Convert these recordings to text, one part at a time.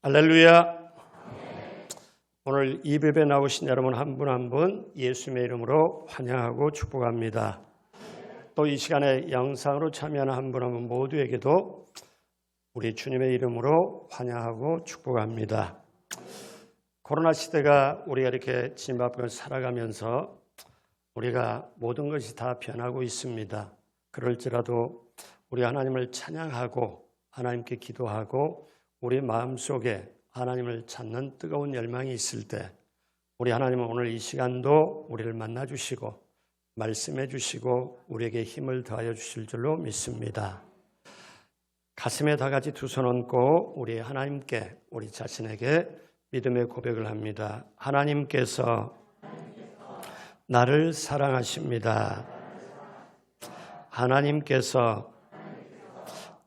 할렐루야. 오늘 이 예배에 나오신 여러분 한 분 한 분 예수님의 이름으로 환영하고 축복합니다. 또 이 시간에 영상으로 참여하는 한 분 한 분 모두에게도 우리 주님의 이름으로 환영하고 축복합니다. 코로나 시대가 우리가 이렇게 짐바브웨를 살아가면서 우리가 모든 것이 다 변하고 있습니다. 그럴지라도 우리 하나님을 찬양하고 하나님께 기도하고 우리 마음속에 하나님을 찾는 뜨거운 열망이 있을 때 우리 하나님은 오늘 이 시간도 우리를 만나주시고 말씀해 주시고 우리에게 힘을 더하여 주실 줄로 믿습니다. 가슴에 다 같이 두 손 얹고 우리 하나님께 우리 자신에게 믿음의 고백을 합니다. 하나님께서 나를 사랑하십니다. 하나님께서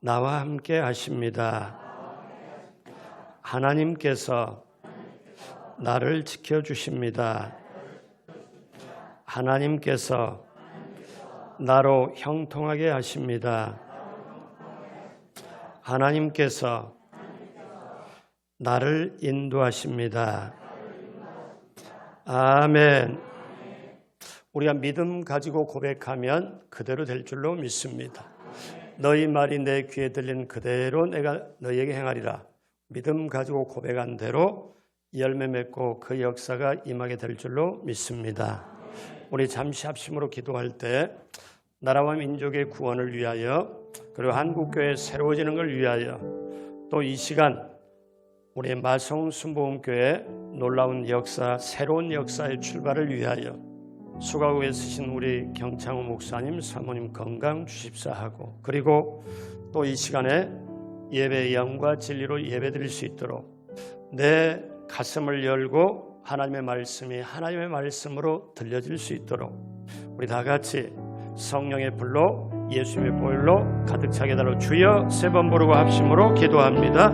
나와 함께 하십니다. 하나님께서 나를 지켜주십니다. 하나님께서 나로 형통하게 하십니다. 하나님께서 나를 인도하십니다. 아멘. 우리가 믿음 가지고 고백하면 그대로 될 줄로 믿습니다. 너희 말이 내 귀에 들린 그대로 내가 너희에게 행하리라. 믿음 가지고 고백한 대로 열매 맺고 그 역사가 임하게 될 줄로 믿습니다. 우리 잠시 합심으로 기도할 때 나라와 민족의 구원을 위하여 그리고 한국교회 새로워지는 걸 위하여 또 이 시간 우리 마성순복음교회 놀라운 역사, 새로운 역사의 출발을 위하여 수가국에 쓰신 우리 경창호 목사님, 사모님 건강 주십사 하고 그리고 또 이 시간에 예배의 영과 진리로 예배드릴 수 있도록 내 가슴을 열고 하나님의 말씀이 하나님의 말씀으로 들려질 수 있도록 우리 다 같이 성령의 불로 예수님의 보혈로 가득 차게 달라 주여 세 번 부르고 합심으로 기도합니다.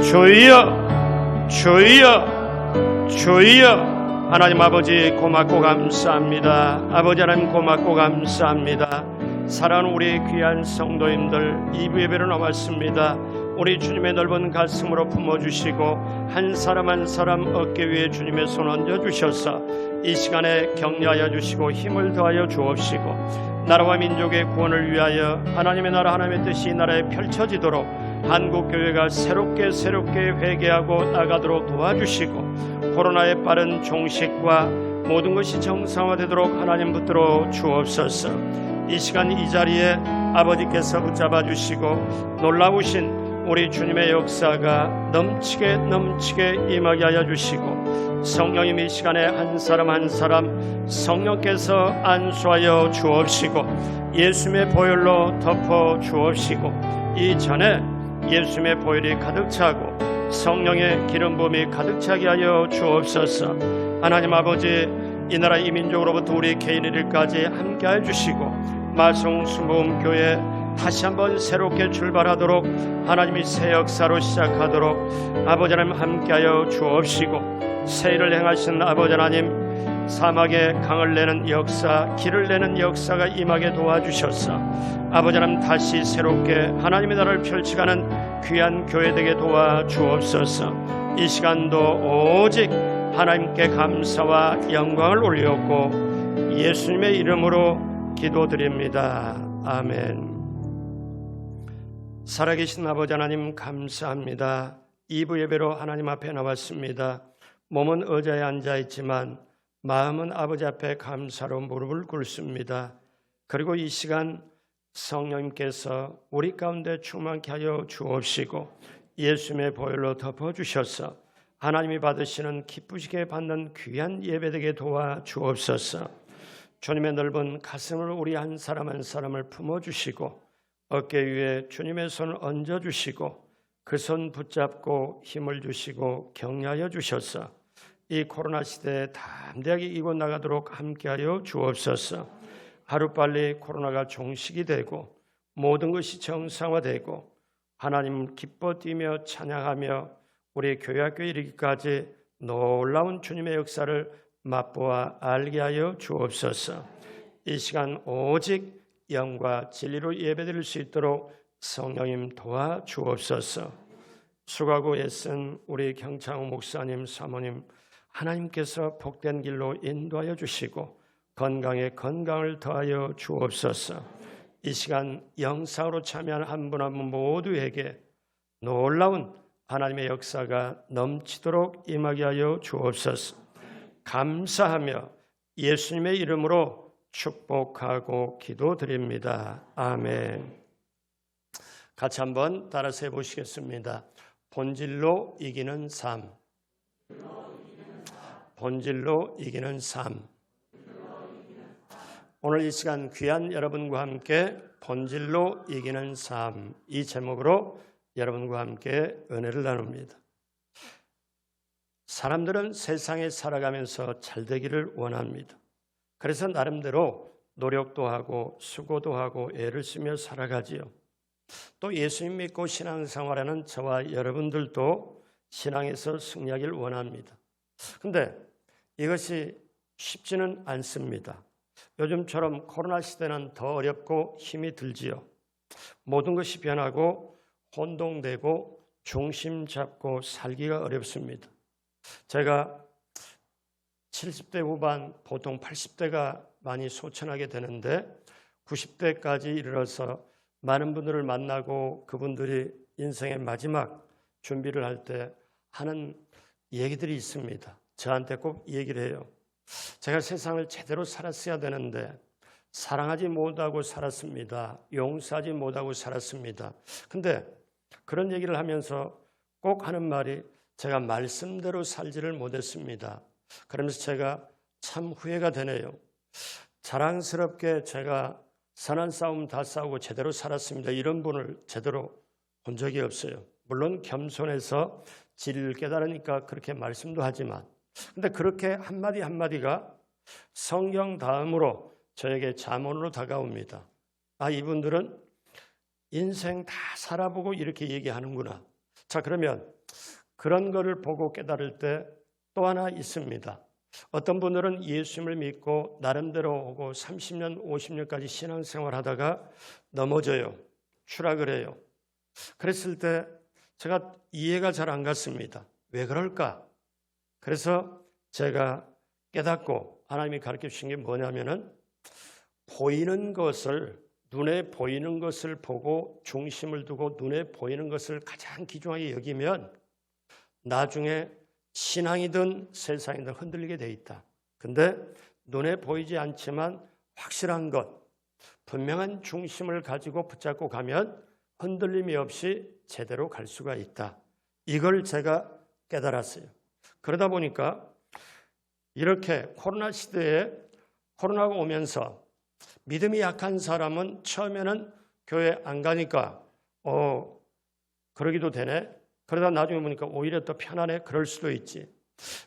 주여 주여 주여. 하나님 아버지 고맙고 감사합니다. 아버지 하나님 고맙고 감사합니다. 사랑하는 우리 귀한 성도님들 2부 예배로 나왔습니다. 우리 주님의 넓은 가슴으로 품어주시고 한 사람 한 사람 어깨 위에 주님의 손 얹어주셔서 이 시간에 격려하여 주시고 힘을 더하여 주옵시고 나라와 민족의 구원을 위하여 하나님의 나라 하나님의 뜻이 이 나라에 펼쳐지도록 한국교회가 새롭게 회개하고 나가도록 도와주시고 코로나의 빠른 종식과 모든 것이 정상화되도록 하나님 붙들어 주옵소서. 이 시간 이 자리에 아버지께서 붙잡아 주시고 놀라우신 우리 주님의 역사가 넘치게 임하게 하여 주시고 성령님 이 시간에 한 사람 한 사람 성령께서 안수하여 주옵시고 예수님의 보혈로 덮어 주옵시고 이전에 예수님의 보혈이 가득 차고 성령의 기름 부음이 가득 차게 하여 주옵소서. 하나님 아버지 이 나라 이 민족으로부터 우리 개인 일까지 함께해 주시고 마성순복음교회 다시 한번 새롭게 출발하도록 하나님이 새 역사로 시작하도록 아버지 하나님 함께하여 주옵시고 새 일을 행하신 아버지 하나님 사막에 강을 내는 역사 길을 내는 역사가 임하게 도와주셔서 아버지 하나님 다시 새롭게 하나님의 나라를 펼쳐가는 귀한 교회 되게 도와주옵소서. 이 시간도 오직 하나님께 감사와 영광을 올렸고 예수님의 이름으로 기도드립니다. 아멘. 살아계신 아버지 하나님 감사합니다. 2부 예배로 하나님 앞에 나왔습니다. 몸은 의자에 앉아있지만 마음은 아버지 앞에 감사로 무릎을 꿇습니다. 그리고 이 시간 성령님께서 우리 가운데 충만케 하여 주옵시고 예수님의 보혈로 덮어주셔서 하나님이 받으시는 기쁘시게 받는 귀한 예배되게 도와주옵소서. 주님의 넓은 가슴을 우리 한 사람 한 사람을 품어주시고 어깨 위에 주님의 손을 얹어주시고 그 손 붙잡고 힘을 주시고 격려하여 주셔서 이 코로나 시대에 담대하게 이고 나가도록 함께하여 주옵소서. 하루빨리 코로나가 종식이 되고 모든 것이 정상화되고 하나님을 기뻐 뛰며 찬양하며 우리 교회학교에 이르기까지 놀라운 주님의 역사를 맛보아 알게 하여 주옵소서. 이 시간 오직 영과 진리로 예배드릴 수 있도록 성령님 도와주옵소서. 수고하고 애쓴 우리 경창호 목사님, 사모님, 하나님께서 복된 길로 인도하여 주시고 건강에 건강을 더하여 주옵소서. 이 시간 영상으로 참여한 한 분 한 분 모두에게 놀라운 하나님의 역사가 넘치도록 임하게 하여 주옵소서. 감사하며 예수님의 이름으로 축복하고 기도드립니다. 아멘. 같이 한번 따라서 해보시겠습니다. 본질로 이기는 삶. 본질로 이기는 삶. 오늘 이 시간 귀한 여러분과 함께 본질로 이기는 삶, 이 제목으로 여러분과 함께 은혜를 나눕니다. 사람들은 세상에 살아가면서 잘 되기를 원합니다. 그래서 나름대로 노력도 하고 수고도 하고 애를 쓰며 살아가지요. 또 예수님 믿고 신앙생활하는 저와 여러분들도 신앙에서 승리하기를 원합니다. 그런데 이것이 쉽지는 않습니다. 요즘처럼 코로나 시대는 더 어렵고 힘이 들지요. 모든 것이 변하고 혼동되고 중심 잡고 살기가 어렵습니다. 제가 70대 후반, 보통 80대가 많이 소천하게 되는데 90대까지 이르러서 많은 분들을 만나고 그분들이 인생의 마지막 준비를 할 때 하는 얘기들이 있습니다. 저한테 꼭 얘기를 해요. 제가 세상을 제대로 살았어야 되는데 사랑하지 못하고 살았습니다. 용서하지 못하고 살았습니다. 근데 그런 얘기를 하면서 꼭 하는 말이 제가 말씀대로 살지를 못했습니다. 그러면서 제가 참 후회가 되네요. 자랑스럽게 제가 선한 싸움 다 싸우고 제대로 살았습니다. 이런 분을 제대로 본 적이 없어요. 물론 겸손해서 진리를 깨달으니까 그렇게 말씀도 하지만 근데 그렇게 한마디 한마디가 성경 다음으로 저에게 잠언으로 다가옵니다. 아, 이분들은 인생 다 살아보고 이렇게 얘기하는구나. 자, 그러면 그런 거를 보고 깨달을 때 또 하나 있습니다. 어떤 분들은 예수님을 믿고 나름대로 오고 30년, 50년까지 신앙생활 하다가 넘어져요. 추락을 해요. 그랬을 때 제가 이해가 잘 안 갔습니다. 왜 그럴까? 그래서 제가 깨닫고 하나님이 가르쳐 주신 게 뭐냐면은 보이는 것을, 눈에 보이는 것을 보고 중심을 두고 눈에 보이는 것을 가장 귀중하게 여기면 나중에 신앙이든 세상이든 흔들리게 돼 있다. 근데 눈에 보이지 않지만 확실한 것, 분명한 중심을 가지고 붙잡고 가면 흔들림이 없이 제대로 갈 수가 있다. 이걸 제가 깨달았어요. 그러다 보니까 이렇게 코로나 시대에 코로나가 오면서 믿음이 약한 사람은 처음에는 교회 안 가니까 그러기도 되네. 그러다 나중에 보니까 오히려 더 편하네. 그럴 수도 있지.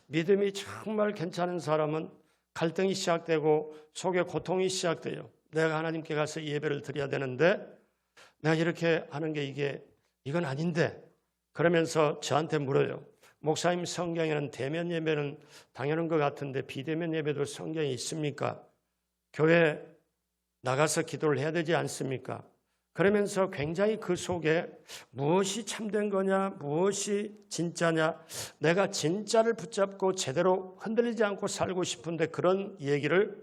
믿음이 정말 괜찮은 사람은 갈등이 시작되고 속에 고통이 시작돼요. 내가 하나님께 가서 예배를 드려야 되는데 내가 이렇게 하는 게 이건 아닌데 그러면서 저한테 물어요. 목사님, 성경에는 대면 예배는 당연한 것 같은데 비대면 예배도 성경에 있습니까? 교회 나가서 기도를 해야 되지 않습니까? 그러면서 굉장히 그 속에 무엇이 참된 거냐, 무엇이 진짜냐, 내가 진짜를 붙잡고 제대로 흔들리지 않고 살고 싶은데 그런 얘기를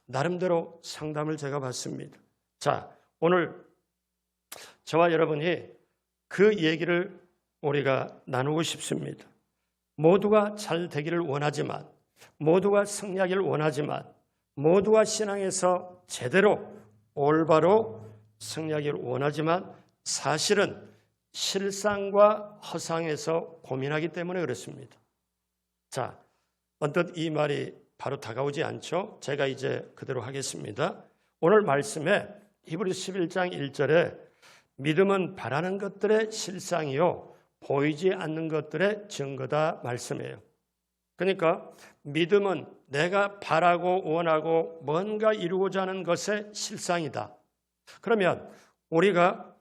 나름대로 상담을 제가 받습니다. 자, 오늘 저와 여러분이 그 얘기를 우리가 나누고 싶습니다. 모두가 잘 되기를 원하지만, 모두가 승리하기를 원하지만, 모두가 신앙에서 제대로 올바로 승리하기를 원하지만 사실은 실상과 허상에서 고민하기 때문에 그렇습니다. 자, 언뜻 이 말이 바로 다가오지 않죠? 제가 이제 그대로 하겠습니다. 오늘 말씀에 히브리서 11장 1절에 믿음은 바라는 것들의 실상이요 보이지 않는 것들의 증거다 말씀이에요. 그러니까 믿음은 내가 바라고 원하고 뭔가 이루고자 하는 것의 실상이다. 그러면 우리가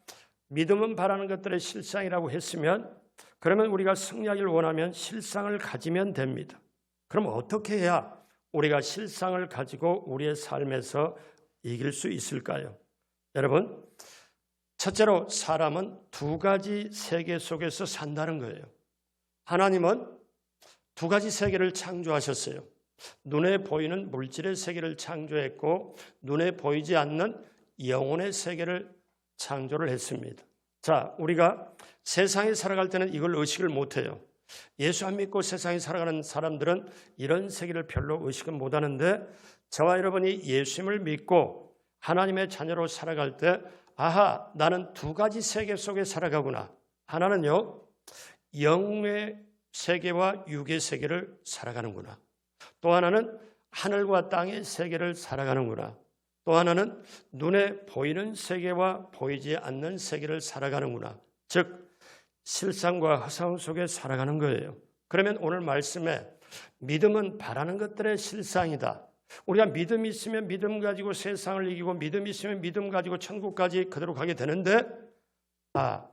믿음은 바라는 것들의 실상이라고 했으면 그러면 우리가 승리하기를 원하면 실상을 가지면 됩니다. 그럼 어떻게 해야 우리가 실상을 가지고 우리의 삶에서 이길 수 있을까요? 여러분, 첫째로 사람은 두 가지 세계 속에서 산다는 거예요. 하나님은 두 가지 세계를 창조하셨어요. 눈에 보이는 물질의 세계를 창조했고 눈에 보이지 않는 영혼의 세계를 창조를 했습니다. 자, 우리가 세상에 살아갈 때는 이걸 의식을 못해요. 예수 안 믿고 세상에 살아가는 사람들은 이런 세계를 별로 의식은 못하는데 저와 여러분이 예수님을 믿고 하나님의 자녀로 살아갈 때 아하, 나는 두 가지 세계 속에 살아가구나. 하나는요, 영의 세계와 육의 세계를 살아가는구나. 또 하나는 하늘과 땅의 세계를 살아가는구나. 또 하나는 눈에 보이는 세계와 보이지 않는 세계를 살아가는구나. 즉 실상과 허상 속에 살아가는 거예요. 그러면 오늘 말씀에 믿음은 바라는 것들의 실상이다. 우리가 믿음이 있으면 믿음 가지고 세상을 이기고 믿음이 있으면 믿음 가지고 천국까지 그대로 가게 되는데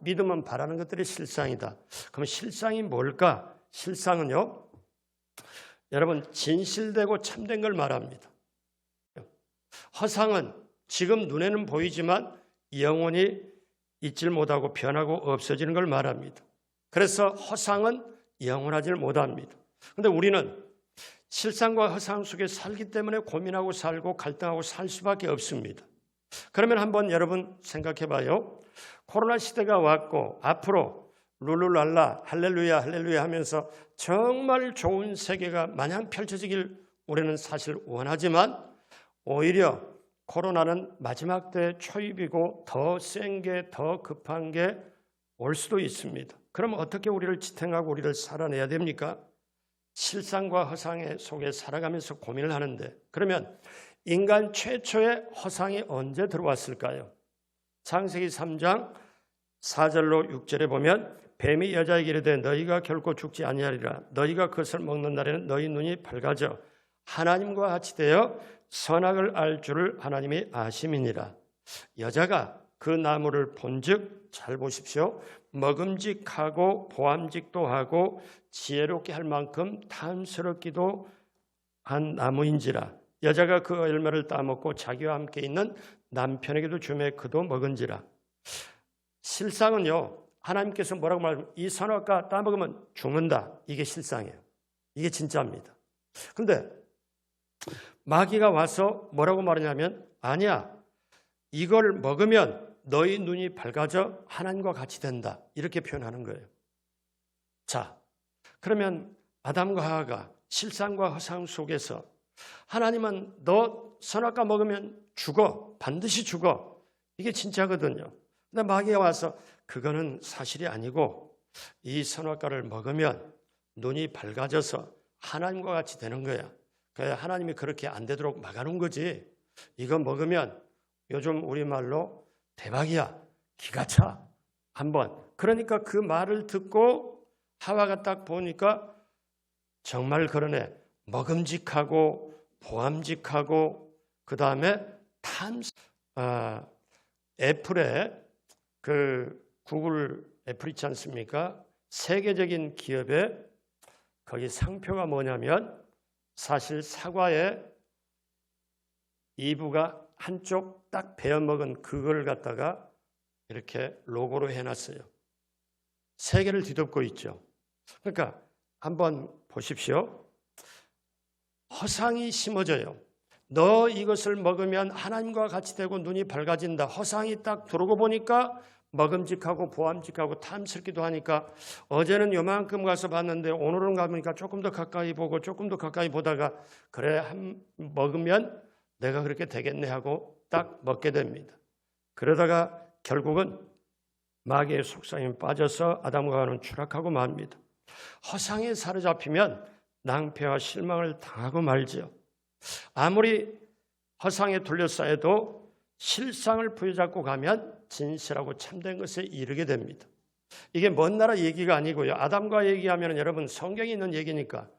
믿음은 바라는 것들의 실상이다. 그럼 실상이 뭘까? 실상은요, 여러분 진실되고 참된 걸 말합니다. 허상은 지금 눈에는 보이지만 영원히 잊질 못하고 변하고 없어지는 걸 말합니다. 그래서 허상은 영원하지 못합니다. 그런데 우리는 실상과 허상 속에 살기 때문에 고민하고 살고 갈등하고 살 수밖에 없습니다. 그러면 한번 여러분 생각해 봐요. 코로나 시대가 왔고 앞으로 룰루랄라 할렐루야 할렐루야 하면서 정말 좋은 세계가 마냥 펼쳐지길 우리는 사실 원하지만 오히려 코로나는 마지막 때 초입이고 더 센 게 더 급한 게 올 수도 있습니다. 그럼 어떻게 우리를 지탱하고 우리를 살아내야 됩니까? 실상과 허상의 속에 살아가면서 고민을 하는데 그러면 인간 최초의 허상이 언제 들어왔을까요? 창세기 3장 4절로 6절에 보면 뱀이 여자에게 이르되 너희가 결코 죽지 아니하리라. 너희가 그것을 먹는 날에는 너희 눈이 밝아져 하나님과 같이 되어 선악을 알 줄을 하나님이 아심이니라. 여자가 그 나무를 본즉 잘 보십시오. 먹음직하고 보암직도 하고 지혜롭게 할 만큼 탐스럽기도 한 나무인지라. 여자가 그 열매를 따먹고 자기와 함께 있는 남편에게도 주매 그도 먹은지라. 실상은요, 하나님께서 뭐라고 말하면 이 선악과 따먹으면 죽는다. 이게 실상이에요. 이게 진짜입니다. 그런데 마귀가 와서 뭐라고 말하냐면 아니야, 이걸 먹으면 너희 눈이 밝아져 하나님과 같이 된다. 이렇게 표현하는 거예요. 자, 그러면 아담과 하와가 실상과 허상 속에서 하나님은 너 선악과 먹으면 죽어. 반드시 죽어. 이게 진짜거든요. 근데 마귀가 와서 그거는 사실이 아니고 이 선악과를 먹으면 눈이 밝아져서 하나님과 같이 되는 거야. 그래야 하나님이 그렇게 안 되도록 막아놓은 거지. 이거 먹으면 요즘 우리말로 대박이야. 기가 차. 한번. 그러니까 그 말을 듣고 하와가 딱 보니까 정말 그러네. 먹음직하고 보암직하고 그 다음에 애플에 구글 애플 있지 않습니까? 세계적인 기업에 거기 상표가 뭐냐면 사실 사과의 이부가 한쪽 딱 베어먹은 그걸 갖다가 이렇게 로고로 해놨어요. 세계를 뒤덮고 있죠. 그러니까 한번 보십시오. 허상이 심어져요. 너 이것을 먹으면 하나님과 같이 되고 눈이 밝아진다. 허상이 딱 들어오고 보니까 먹음직하고 보암직하고 탐스럽기도 하니까 어제는 요만큼 가서 봤는데 오늘은 가보니까 조금 더 가까이 보고 조금 더 가까이 보다가 그래 먹으면 내가 그렇게 되겠네 하고 딱 먹게 됩니다. 그러다가 결국은 마귀의 속삭임에 빠져서 아담과 하와는 추락하고 맙니다. 허상에 사로잡히면 낭패와 실망을 당하고 말지요. 아무리 허상에 둘러싸여도 실상을 부여잡고 가면 진실하고 참된 것에 이르게 됩니다. 이게 먼 나라 얘기가 아니고요. 아담과 얘기하면 여러분 성경에 있는 얘기니까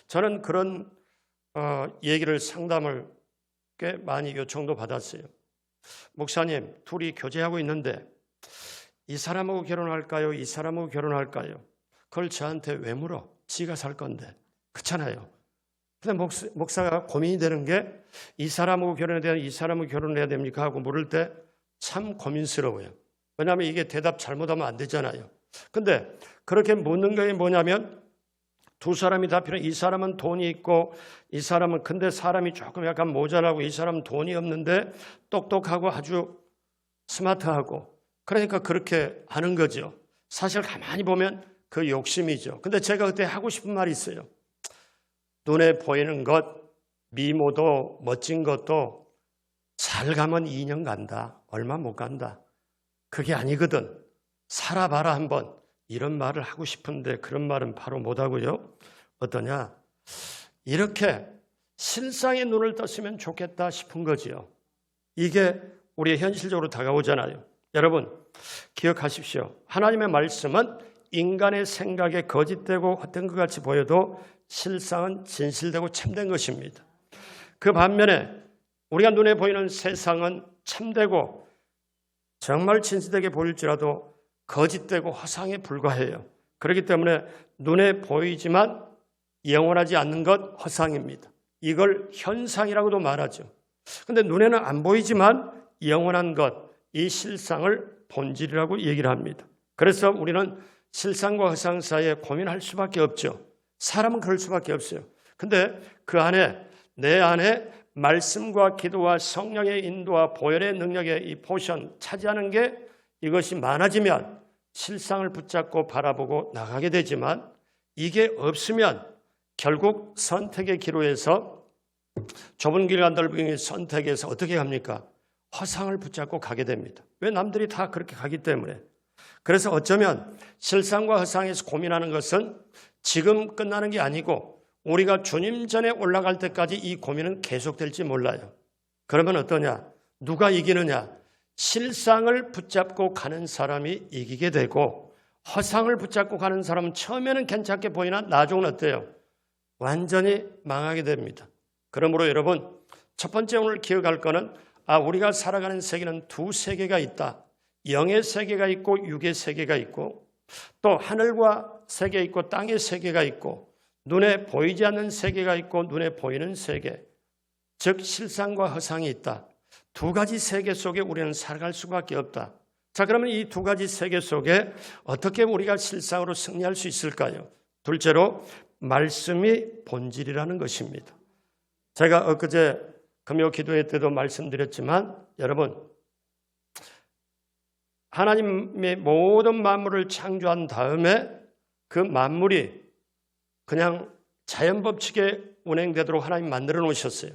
저는 그런 얘기를 상담을 꽤 많이 요청도 받았어요. 목사님, 둘이 교제하고 있는데 이 사람하고 결혼할까요? 이 사람하고 결혼할까요? 그걸 저한테 왜 물어? 지가 살 건데. 그렇잖아요. 근데 목사가 고민이 되는 게 이 사람하고 결혼해야 되나 이 사람하고 결혼해야 됩니까? 하고 물을 때 참 고민스러워요. 왜냐하면 이게 대답 잘못하면 안 되잖아요. 근데 그렇게 묻는 게 뭐냐면 두 사람이 다 필요해. 이 사람은 돈이 있고 이 사람은 근데 사람이 조금 약간 모자라고 이 사람은 돈이 없는데 똑똑하고 아주 스마트하고 그러니까 그렇게 하는 거죠. 사실 가만히 보면 그 욕심이죠. 근데 제가 그때 하고 싶은 말이 있어요. 눈에 보이는 것, 미모도 멋진 것도 잘 가면 2년 간다. 얼마 못 간다. 그게 아니거든. 살아봐라 한번. 이런 말을 하고 싶은데 그런 말은 바로 못하고요. 어떠냐? 이렇게 실상의 눈을 떴으면 좋겠다 싶은 거지요. 이게 우리의 현실적으로 다가오잖아요. 여러분 기억하십시오. 하나님의 말씀은 인간의 생각에 거짓되고 헛된 것 같이 보여도 실상은 진실되고 참된 것입니다. 그 반면에 우리가 눈에 보이는 세상은 참되고 정말 진실되게 보일지라도 거짓되고 허상에 불과해요. 그렇기 때문에 눈에 보이지만 영원하지 않는 것 허상입니다. 이걸 현상이라고도 말하죠. 그런데 눈에는 안 보이지만 영원한 것, 이 실상을 본질이라고 얘기를 합니다. 그래서 우리는 실상과 허상 사이에 고민할 수밖에 없죠. 사람은 그럴 수밖에 없어요. 근데 그 안에 내 안에 말씀과 기도와 성령의 인도와 보혈의 능력의 이 포션 차지하는 게 이것이 많아지면 실상을 붙잡고 바라보고 나가게 되지만 이게 없으면 결국 선택의 기로에서 좁은 길과 넓은 길 선택에서 어떻게 합니까? 허상을 붙잡고 가게 됩니다. 왜 남들이 다 그렇게 가기 때문에. 그래서 어쩌면 실상과 허상에서 고민하는 것은 지금 끝나는 게 아니고 우리가 주님 전에 올라갈 때까지 이 고민은 계속될지 몰라요. 그러면 어떠냐? 누가 이기느냐? 실상을 붙잡고 가는 사람이 이기게 되고 허상을 붙잡고 가는 사람은 처음에는 괜찮게 보이나 나중은 어때요? 완전히 망하게 됩니다. 그러므로 여러분 첫 번째 오늘 기억할 거는 우리가 살아가는 세계는 두 세계가 있다. 영의 세계가 있고 육의 세계가 있고 또 하늘과 세계 있고 땅의 세계가 있고 눈에 보이지 않는 세계가 있고 눈에 보이는 세계, 즉 실상과 허상이 있다. 두 가지 세계 속에 우리는 살아갈 수밖에 없다. 자, 그러면 이 두 가지 세계 속에 어떻게 우리가 실상으로 승리할 수 있을까요? 둘째로 말씀이 본질이라는 것입니다. 제가 엊그제 금요 기도회 때도 말씀드렸지만 여러분 하나님의 모든 만물을 창조한 다음에 그 만물이 그냥 자연법칙에 운행되도록 하나님 만들어 놓으셨어요.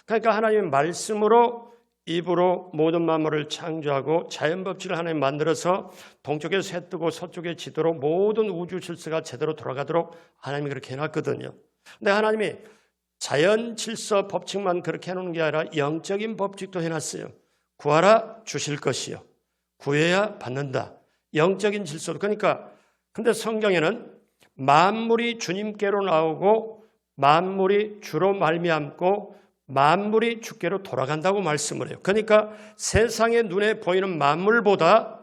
그러니까 하나님의 말씀으로 입으로 모든 만물을 창조하고 자연법칙을 하나님 만들어서 동쪽에서 해 뜨고 서쪽에 지도록 모든 우주 질서가 제대로 돌아가도록 하나님이 그렇게 해놨거든요. 근데 하나님이 자연 질서 법칙만 그렇게 해놓은 게 아니라 영적인 법칙도 해놨어요. 구하라 주실 것이요. 구해야 받는다. 영적인 질서도. 그러니까 근데 성경에는 만물이 주님께로 나오고 만물이 주로 말미암고 만물이 주께로 돌아간다고 말씀을 해요. 그러니까 세상의 눈에 보이는 만물보다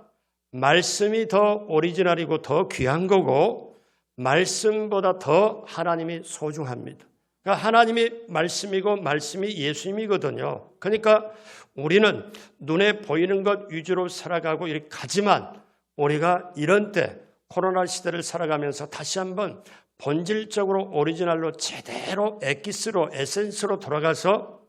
말씀이 더 오리지널이고 더 귀한 거고 말씀보다 더 하나님이 소중합니다. 그러니까 하나님이 말씀이고 말씀이 예수님이거든요. 그러니까 우리는 눈에 보이는 것 위주로 살아가고 이렇게 가지만 우리가 이런 때 코로나 시대를 살아가면서 다시 한번 본질적으로 오리지널로 제대로 엑기스로 에센스로 돌아가서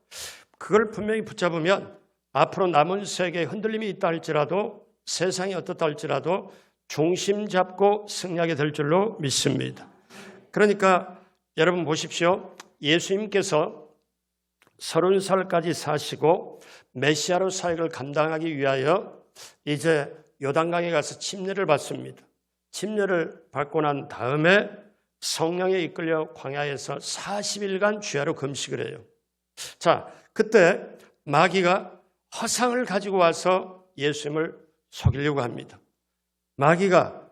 그걸 분명히 붙잡으면 앞으로 남은 세계에 흔들림이 있다 할지라도 세상이 어떻다 할지라도 중심 잡고 승리하게 될 줄로 믿습니다. 그러니까 여러분 보십시오. 예수님께서 30살까지 사시고 메시아로 사역을 감당하기 위하여 이제 요단강에 가서 침례를 받습니다. 침례를 받고 난 다음에 성령에 이끌려 광야에서 40일간 주야로 금식을 해요. 자, 그때 마귀가 허상을 가지고 와서 예수님을 속이려고 합니다. 마귀가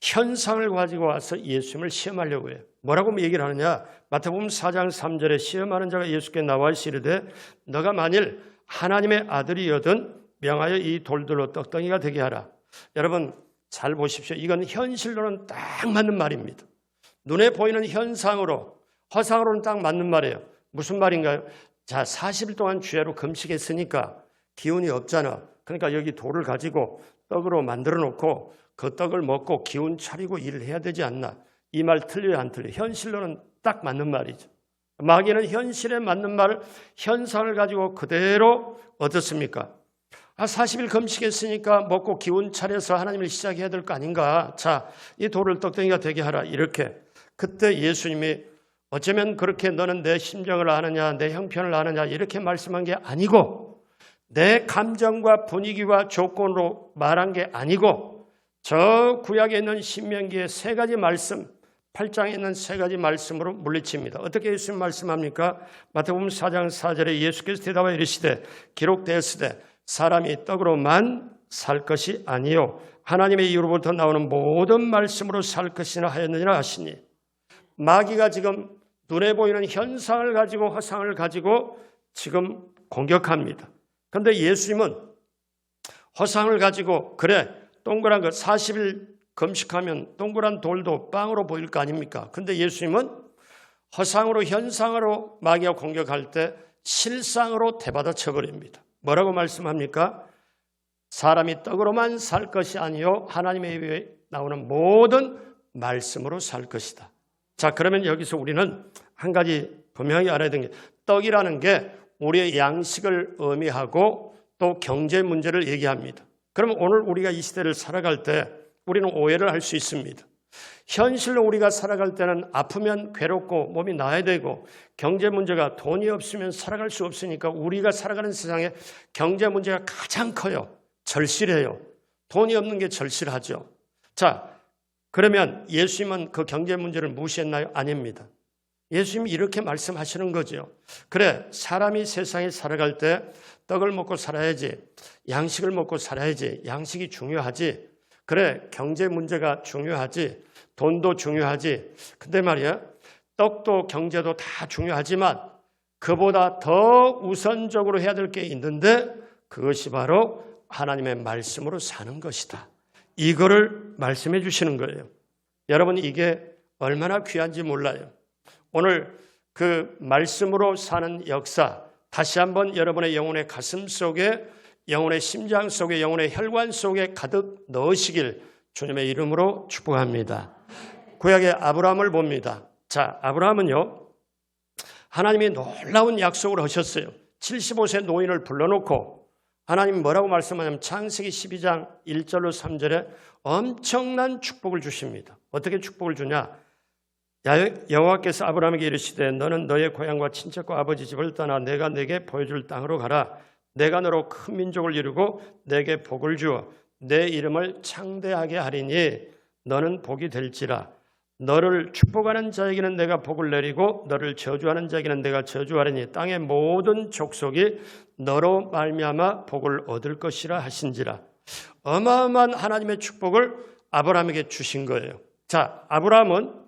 현상을 가지고 와서 예수님을 시험하려고 해요. 뭐라고 얘기를 하느냐? 마태복음 4장 3절에 시험하는 자가 예수께 나와 이르되 너가 만일 하나님의 아들이여든 명하여 이 돌들로 떡덩이가 되게 하라. 여러분 잘 보십시오. 이건 현실로는 딱 맞는 말입니다. 눈에 보이는 현상으로 허상으로는 딱 맞는 말이에요. 무슨 말인가요? 자, 40일 동안 주야로 금식했으니까 기운이 없잖아. 그러니까 여기 돌을 가지고 떡으로 만들어 놓고 그 떡을 먹고 기운 차리고 일을 해야 되지 않나. 이 말 틀려요, 안 틀려요? 현실로는 딱 맞는 말이죠. 마귀는 현실에 맞는 말을, 현상을 가지고 그대로 얻었습니까? 40일 금식했으니까 먹고 기운 차려서 하나님을 시작해야 될 거 아닌가. 자, 이 돌을 떡덩이가 되게 하라. 이렇게. 그때 예수님이 어쩌면 그렇게 너는 내 심정을 아느냐, 내 형편을 아느냐 이렇게 말씀한 게 아니고, 내 감정과 분위기와 조건으로 말한 게 아니고, 저 구약에 있는 신명기의 3가지 말씀, 8장에 있는 3가지 말씀으로 물리칩니다. 어떻게 예수님 말씀합니까? 마태복음 4장 4절에 예수께서 대답하여 이르시되 기록되었으되 사람이 떡으로만 살 것이 아니요 하나님의 입으로부터 나오는 모든 말씀으로 살 것이나 하였느니라 하시니, 마귀가 지금 눈에 보이는 현상을 가지고 허상을 가지고 지금 공격합니다. 그런데 예수님은 허상을 가지고 그래 동그란 것 40일 금식하면 동그란 돌도 빵으로 보일 거 아닙니까? 그런데 예수님은 허상으로 현상으로 마귀가 공격할 때 실상으로 대받아 쳐버립니다. 뭐라고 말씀합니까? 사람이 떡으로만 살 것이 아니요 하나님의 입에 나오는 모든 말씀으로 살 것이다. 자, 그러면 여기서 우리는 한 가지 분명히 알아야 되는 게, 떡이라는 게 우리의 양식을 의미하고 또 경제 문제를 얘기합니다. 그러면 오늘 우리가 이 시대를 살아갈 때 우리는 오해를 할 수 있습니다. 현실로 우리가 살아갈 때는 아프면 괴롭고 몸이 나아야 되고 경제 문제가 돈이 없으면 살아갈 수 없으니까 우리가 살아가는 세상에 경제 문제가 가장 커요. 절실해요. 돈이 없는 게 절실하죠. 자, 그러면 예수님은 그 경제 문제를 무시했나요? 아닙니다. 예수님이 이렇게 말씀하시는 거죠. 그래, 사람이 세상에 살아갈 때 떡을 먹고 살아야지, 양식을 먹고 살아야지, 양식이 중요하지. 그래, 경제 문제가 중요하지, 돈도 중요하지. 근데 말이야, 떡도 경제도 다 중요하지만 그보다 더 우선적으로 해야 될 게 있는데 그것이 바로 하나님의 말씀으로 사는 것이다. 이거를 말씀해 주시는 거예요. 여러분, 이게 얼마나 귀한지 몰라요. 오늘 그 말씀으로 사는 역사, 다시 한번 여러분의 영혼의 가슴 속에, 영혼의 심장 속에, 영혼의 혈관 속에 가득 넣으시길 주님의 이름으로 축복합니다. 구약의 아브라함을 봅니다. 자, 아브라함은요, 하나님이 놀라운 약속을 하셨어요. 75세 노인을 불러놓고 하나님 뭐라고 말씀하냐면 창세기 12장 1절로 3절에 엄청난 축복을 주십니다. 어떻게 축복을 주냐? 여호와께서 아브라함에게 이르시되 너는 너의 고향과 친척과 아버지 집을 떠나 내가 네게 보여줄 땅으로 가라. 내가 너로 큰 민족을 이루고 내게 복을 주어 내 이름을 창대하게 하리니 너는 복이 될지라. 너를 축복하는 자에게는 내가 복을 내리고 너를 저주하는 자에게는 내가 저주하리니 땅의 모든 족속이 너로 말미암아 복을 얻을 것이라 하신지라. 어마어마한 하나님의 축복을 아브라함에게 주신 거예요. 자, 아브라함은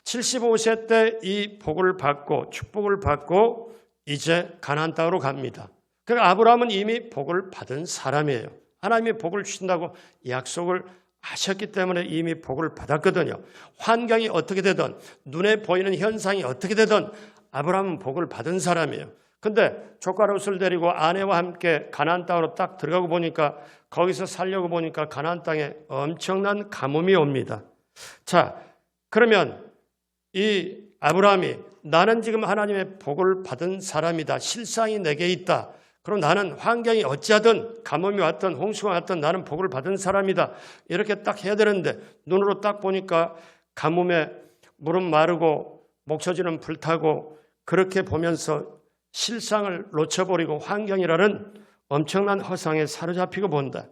75세 때 이 복을 받고 축복을 받고 이제 가나안 땅으로 갑니다. 그러니까 아브라함은 이미 복을 받은 사람이에요. 하나님이 복을 주신다고 약속을 하셨기 때문에 이미 복을 받았거든요. 환경이 어떻게 되든 눈에 보이는 현상이 어떻게 되든 아브라함은 복을 받은 사람이에요. 근데 조카 롯을 데리고 아내와 함께 가나안 땅으로 딱 들어가고 보니까 거기서 살려고 보니까 가나안 땅에 엄청난 가뭄이 옵니다. 자, 그러면 이 아브라함이 나는 지금 하나님의 복을 받은 사람이다. 실상이 내게 있다. 그럼 나는 환경이 어찌하든 가뭄이 왔든 홍수가 왔든 나는 복을 받은 사람이다. 이렇게 딱 해야 되는데 눈으로 딱 보니까 가뭄에 물은 마르고 목처지는 불타고 그렇게 보면서 실상을 놓쳐버리고 환경이라는 엄청난 허상에 사로잡히고 본다.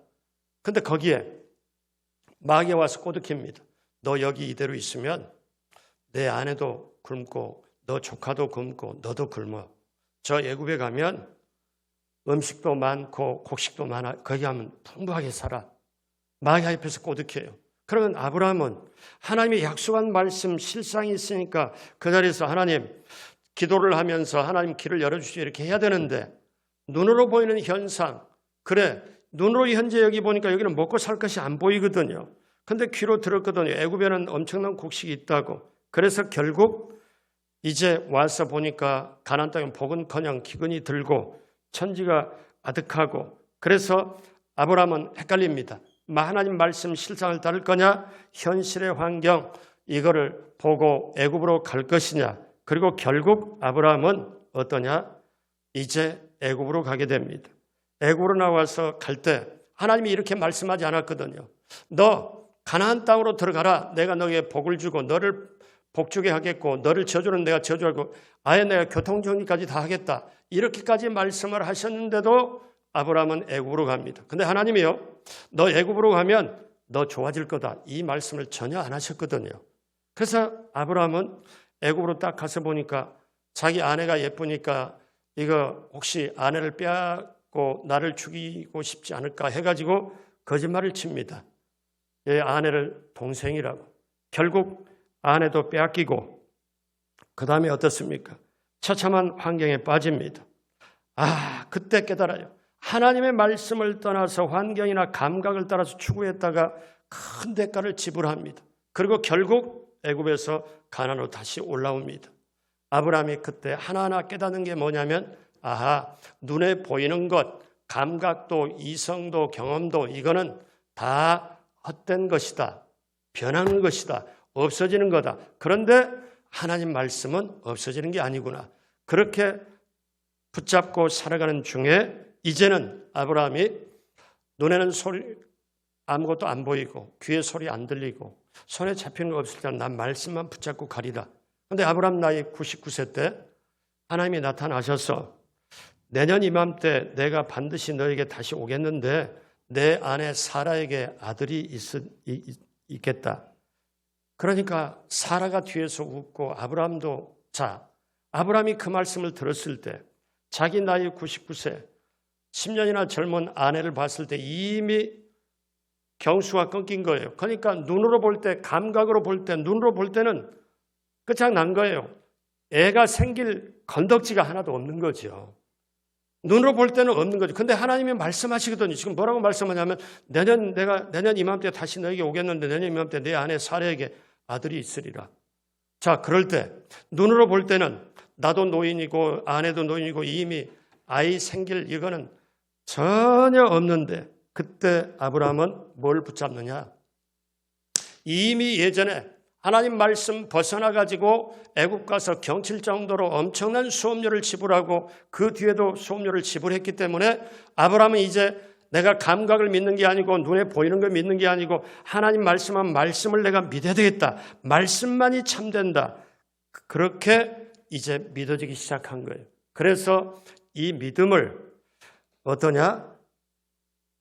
근데 거기에 마귀가 와서 꼬드깁니다. 너 여기 이대로 있으면 내 아내도 굶고 너 조카도 굶고 너도 굶어. 저 애굽에 가면 음식도 많고 곡식도 많아. 거기 가면 풍부하게 살아. 마귀 앞에서 꼬드겨요. 그러면 아브라함은 하나님의 약속한 말씀 실상이 있으니까 그 자리에서 하나님 기도를 하면서 하나님 길을 열어주시오 이렇게 해야 되는데 눈으로 보이는 현상, 그래 눈으로 현재 여기 보니까 여기는 먹고 살 것이 안 보이거든요. 근데 귀로 들었거든요. 애굽에는 엄청난 곡식이 있다고. 그래서 결국 이제 와서 보니까 가나안 땅에 복은커녕 기근이 들고 천지가 아득하고 그래서 아브라함은 헷갈립니다. 하나님 말씀 실상을 따를 거냐? 현실의 환경 이거를 보고 애굽으로 갈 것이냐? 그리고 결국 아브라함은 어떠냐? 이제 애굽으로 가게 됩니다. 애굽으로 나와서 갈 때 하나님이 이렇게 말씀하지 않았거든요. 너 가나안 땅으로 들어가라. 내가 너에게 복을 주고 너를 복주게 하겠고 너를 저주는 내가 저주하고 아예 내가 교통정리까지 다 하겠다. 이렇게까지 말씀을 하셨는데도 아브라함은 애굽으로 갑니다. 근데 하나님이요, 너 애굽으로 가면 너 좋아질 거다. 이 말씀을 전혀 안 하셨거든요. 그래서 아브라함은 애굽으로 딱 가서 보니까 자기 아내가 예쁘니까 이거 혹시 아내를 빼앗고 나를 죽이고 싶지 않을까 해가지고 거짓말을 칩니다. 얘 아내를 동생이라고. 결국 아내도 빼앗기고 그 다음에 어떻습니까? 처참한 환경에 빠집니다. 그때 깨달아요. 하나님의 말씀을 떠나서 환경이나 감각을 따라서 추구했다가 큰 대가를 지불합니다. 그리고 결국 애굽에서 가나안으로 다시 올라옵니다. 아브라함이 그때 하나하나 깨닫는 게 뭐냐면 눈에 보이는 것, 감각도 이성도 경험도 이거는 다 헛된 것이다. 변하는 것이다. 없어지는 거다. 그런데 하나님 말씀은 없어지는 게 아니구나. 그렇게 붙잡고 살아가는 중에 이제는 아브라함이 눈에는 소리 아무것도 안 보이고 귀에 소리 안 들리고 손에 잡히는 거 없을 때는 난 말씀만 붙잡고 가리라. 그런데 아브라함 나이 99세 때 하나님이 나타나셔서 내년 이맘때 내가 반드시 너에게 다시 오겠는데 내 아내 사라에게 아들이 있겠다. 그러니까 사라가 뒤에서 웃고 아브라함도 아브라함이 그 말씀을 들었을 때 자기 나이 99세 10년이나 젊은 아내를 봤을 때 이미 경수가 끊긴 거예요. 그러니까 눈으로 볼 때, 감각으로 볼 때, 눈으로 볼 때는 끝장난 거예요. 애가 생길 건덕지가 하나도 없는 거죠. 눈으로 볼 때는 없는 거죠. 근데 하나님이 말씀하시거든요. 지금 뭐라고 말씀하냐면 내년 이맘때 다시 너에게 오겠는데 내년 이맘때 내 아내 사라에게 아들이 있으리라. 그럴 때 눈으로 볼 때는 나도 노인이고 아내도 노인이고 이미 아이 생길 이거는 전혀 없는데 그때 아브라함은 뭘 붙잡느냐? 이미 예전에 하나님 말씀 벗어나가지고 애굽 가서 경칠 정도로 엄청난 수업료를 지불하고 그 뒤에도 수업료를 지불했기 때문에 아브라함은 이제 내가 감각을 믿는 게 아니고 눈에 보이는 걸 믿는 게 아니고 하나님 말씀한 말씀을 내가 믿어야 되겠다. 말씀만이 참된다. 그렇게 이제 믿어지기 시작한 거예요. 그래서 이 믿음을 어떠냐?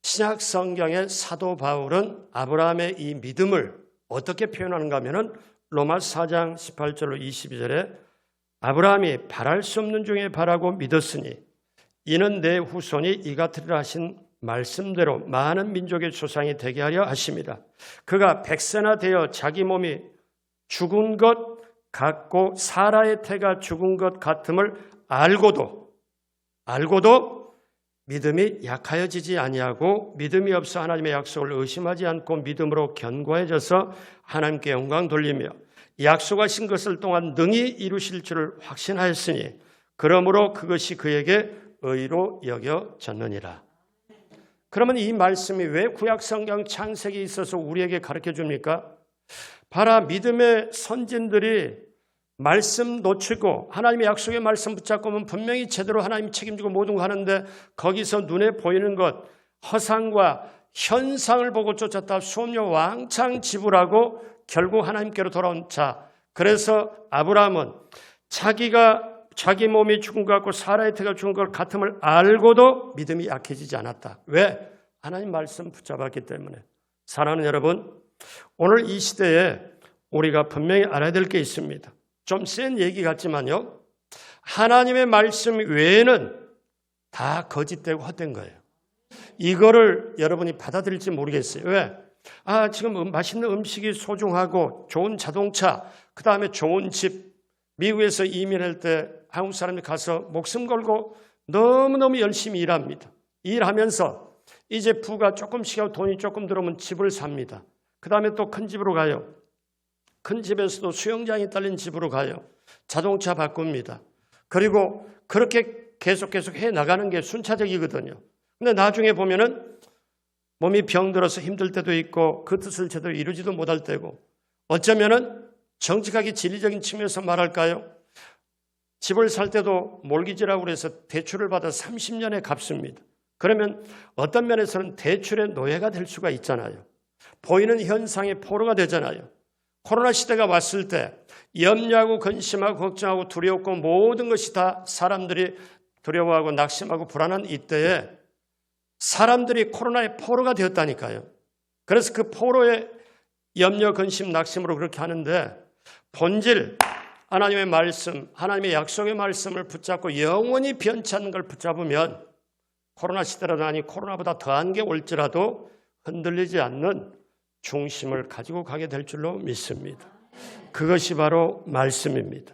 신약 성경의 사도 바울은 아브라함의 이 믿음을 어떻게 표현하는가 하면은 로마서 4장 18절로 22절에 아브라함이 바랄 수 없는 중에 바라고 믿었으니 이는 내 후손이 이 같으리라 하신 말씀대로 많은 민족의 조상이 되게 하려 하심이라. 그가 100세나 되어 자기 몸이 죽은 것 같고 사라의 태가 죽은 것 같음을 알고도 믿음이 약하여지지 아니하고 믿음이 없어 하나님의 약속을 의심하지 않고 믿음으로 견고해져서 하나님께 영광 돌리며 약속하신 것을 또한 능히 이루실 줄을 확신하였으니 그러므로 그것이 그에게 의로 여겨졌느니라. 그러면 이 말씀이 왜 구약성경 창세기에 있어서 우리에게 가르쳐 줍니까? 봐라, 믿음의 선진들이 말씀 놓치고 하나님의 약속의 말씀 붙잡고 오면 분명히 제대로 하나님이 책임지고 모든 거 하는데 거기서 눈에 보이는 것, 허상과 현상을 보고 쫓았다 수업료 왕창 지불하고 결국 하나님께로 돌아온 자. 그래서 아브라함은 자기 몸이 죽은 것 같고 사라의 태가 죽은 것 같음을 알고도 믿음이 약해지지 않았다. 왜? 하나님 말씀 붙잡았기 때문에. 사랑하는 여러분, 오늘 이 시대에 우리가 분명히 알아야 될 게 있습니다. 좀 센 얘기 같지만요. 하나님의 말씀 외에는 다 거짓되고 헛된 거예요. 이거를 여러분이 받아들일지 모르겠어요. 왜? 지금 맛있는 음식이 소중하고 좋은 자동차, 그 다음에 좋은 집, 미국에서 이민할 때 한국 사람이 가서 목숨 걸고 너무너무 열심히 일합니다. 일하면서 이제 부가 조금씩 하고 돈이 조금 들어오면 집을 삽니다. 그 다음에 또 큰 집으로 가요. 큰 집에서도 수영장이 딸린 집으로 가요. 자동차 바꿉니다. 그리고 그렇게 계속 해 나가는 게 순차적이거든요. 근데 나중에 보면은 몸이 병들어서 힘들 때도 있고 그 뜻을 제대로 이루지도 못할 때고 어쩌면은 정직하게 진리적인 측면에서 말할까요? 집을 살 때도 몰기지라고 해서 대출을 받아 30년에 갚습니다. 그러면 어떤 면에서는 대출의 노예가 될 수가 있잖아요. 보이는 현상의 포로가 되잖아요. 코로나 시대가 왔을 때 염려하고 근심하고 걱정하고 두려웠고 모든 것이 다 사람들이 두려워하고 낙심하고 불안한 이때에 사람들이 코로나의 포로가 되었다니까요. 그래서 그 포로의 염려, 근심, 낙심으로 그렇게 하는데 본질, 하나님의 말씀, 하나님의 약속의 말씀을 붙잡고 영원히 변치 않는 걸 붙잡으면 코로나 시대라도 아니 코로나보다 더한 게 올지라도 흔들리지 않는 중심을 가지고 가게 될 줄로 믿습니다. 그것이 바로 말씀입니다.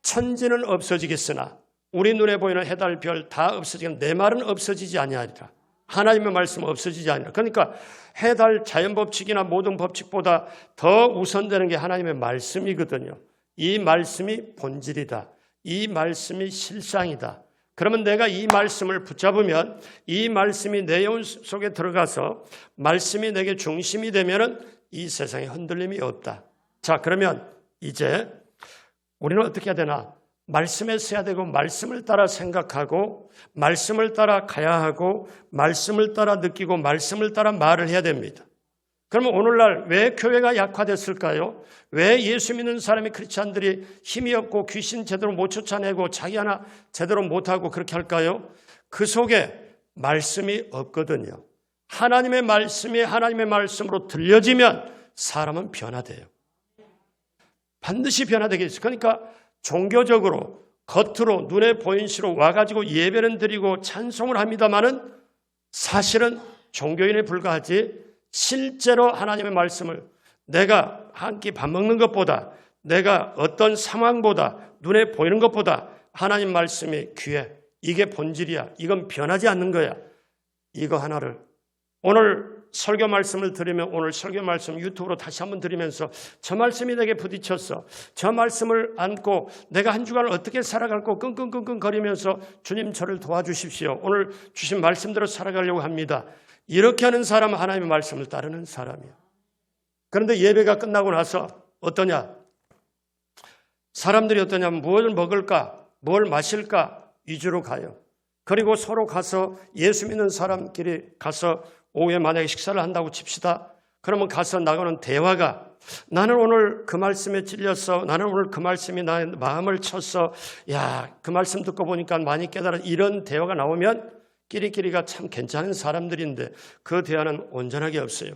천지는 없어지겠으나 우리 눈에 보이는 해달 별 다 없어지면 내 말은 없어지지 아니하리라. 하나님의 말씀은 없어지지 아니하리라. 그러니까 해달 자연법칙이나 모든 법칙보다 더 우선되는 게 하나님의 말씀이거든요. 이 말씀이 본질이다. 이 말씀이 실상이다. 그러면 내가 이 말씀을 붙잡으면 이 말씀이 내 영혼 속에 들어가서 말씀이 내게 중심이 되면은 이 세상에 흔들림이 없다. 자, 그러면 이제 우리는 어떻게 해야 되나? 말씀에 서야 되고 말씀을 따라 생각하고 말씀을 따라 가야 하고 말씀을 따라 느끼고 말씀을 따라 말을 해야 됩니다. 그러면 오늘날 왜 교회가 약화됐을까요? 왜 예수 믿는 사람이 크리스찬들이 힘이 없고 귀신 제대로 못 쫓아내고 자기 하나 제대로 못하고 그렇게 할까요? 그 속에 말씀이 없거든요. 하나님의 말씀이 하나님의 말씀으로 들려지면 사람은 변화돼요. 반드시 변화되게 있어요. 그러니까 종교적으로 겉으로 눈에 보이는 시로 와가지고 예배는 드리고 찬송을 합니다마는 사실은 종교인에 불과하지 실제로 하나님의 말씀을 내가 한 끼 밥 먹는 것보다 내가 어떤 상황보다 눈에 보이는 것보다 하나님 말씀이 귀해. 이게 본질이야. 이건 변하지 않는 거야. 이거 하나를 오늘 설교 말씀을 들으면 오늘 설교 말씀 유튜브로 다시 한번 들으면서 저 말씀이 내게 부딪혔어. 저 말씀을 안고 내가 한 주간을 어떻게 살아갈고 끙끙끙끙 거리면서 주님 저를 도와주십시오. 오늘 주신 말씀대로 살아가려고 합니다. 이렇게 하는 사람은 하나님의 말씀을 따르는 사람이야. 그런데 예배가 끝나고 나서 어떠냐? 사람들이 어떠냐면 무엇을 먹을까? 뭘 마실까? 위주로 가요. 그리고 서로 가서 예수 믿는 사람끼리 가서 오후에 만약에 식사를 한다고 칩시다. 그러면 가서 나가는 대화가 나는 오늘 그 말씀에 찔렸어. 나는 오늘 그 말씀이 나의 마음을 쳤어. 야, 그 말씀 듣고 보니까 많이 깨달았어. 이런 대화가 나오면 끼리끼리가 참 괜찮은 사람들인데 그 대화는 온전하게 없어요.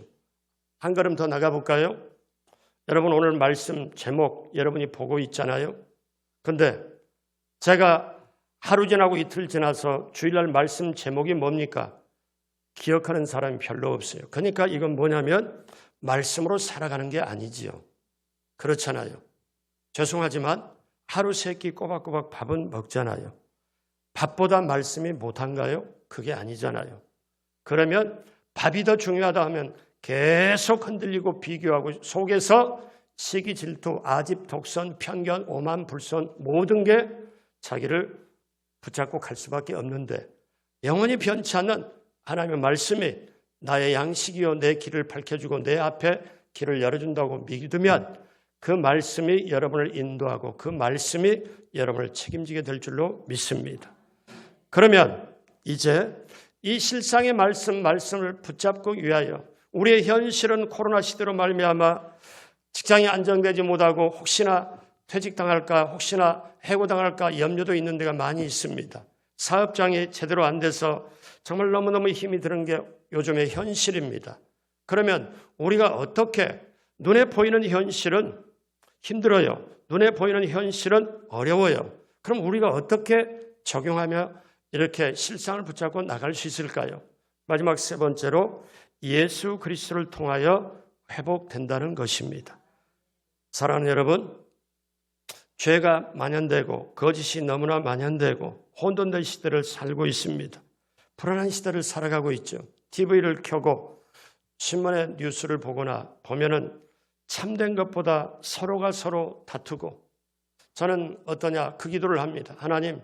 한 걸음 더 나가볼까요? 여러분 오늘 말씀 제목 여러분이 보고 있잖아요. 근데 제가 하루 지나고 이틀 지나서 주일날 말씀 제목이 뭡니까? 기억하는 사람이 별로 없어요. 그러니까 이건 뭐냐면 말씀으로 살아가는 게 아니지요. 그렇잖아요. 죄송하지만 하루 세 끼 꼬박꼬박 밥은 먹잖아요. 밥보다 말씀이 못한가요? 그게 아니잖아요. 그러면 밥이 더 중요하다 하면 계속 흔들리고 비교하고 속에서 시기, 질투, 아집, 독선, 편견, 오만, 불선 모든 게 자기를 붙잡고 갈 수밖에 없는데 영원히 변치 않는 하나님의 말씀이 나의 양식이요 내 길을 밝혀주고 내 앞에 길을 열어준다고 믿으면 그 말씀이 여러분을 인도하고 그 말씀이 여러분을 책임지게 될 줄로 믿습니다. 그러면 이제 이 실상의 말씀을 붙잡고 위하여 우리의 현실은 코로나 시대로 말미암아 직장이 안정되지 못하고 혹시나 퇴직당할까 혹시나 해고당할까 염려도 있는 데가 많이 있습니다. 사업장이 제대로 안 돼서 정말 너무너무 힘이 드는 게 요즘의 현실입니다. 그러면 우리가 어떻게 눈에 보이는 현실은 힘들어요. 눈에 보이는 현실은 어려워요. 그럼 우리가 어떻게 적용하며 이렇게 실상을 붙잡고 나갈 수 있을까요? 마지막 세 번째로 예수 그리스도를 통하여 회복된다는 것입니다. 사랑하는 여러분, 죄가 만연되고 거짓이 너무나 만연되고 혼돈된 시대를 살고 있습니다. 불안한 시대를 살아가고 있죠. TV를 켜고 신문의 뉴스를 보거나 보면은 참된 것보다 서로가 서로 다투고 저는 어떠냐 그 기도를 합니다. 하나님,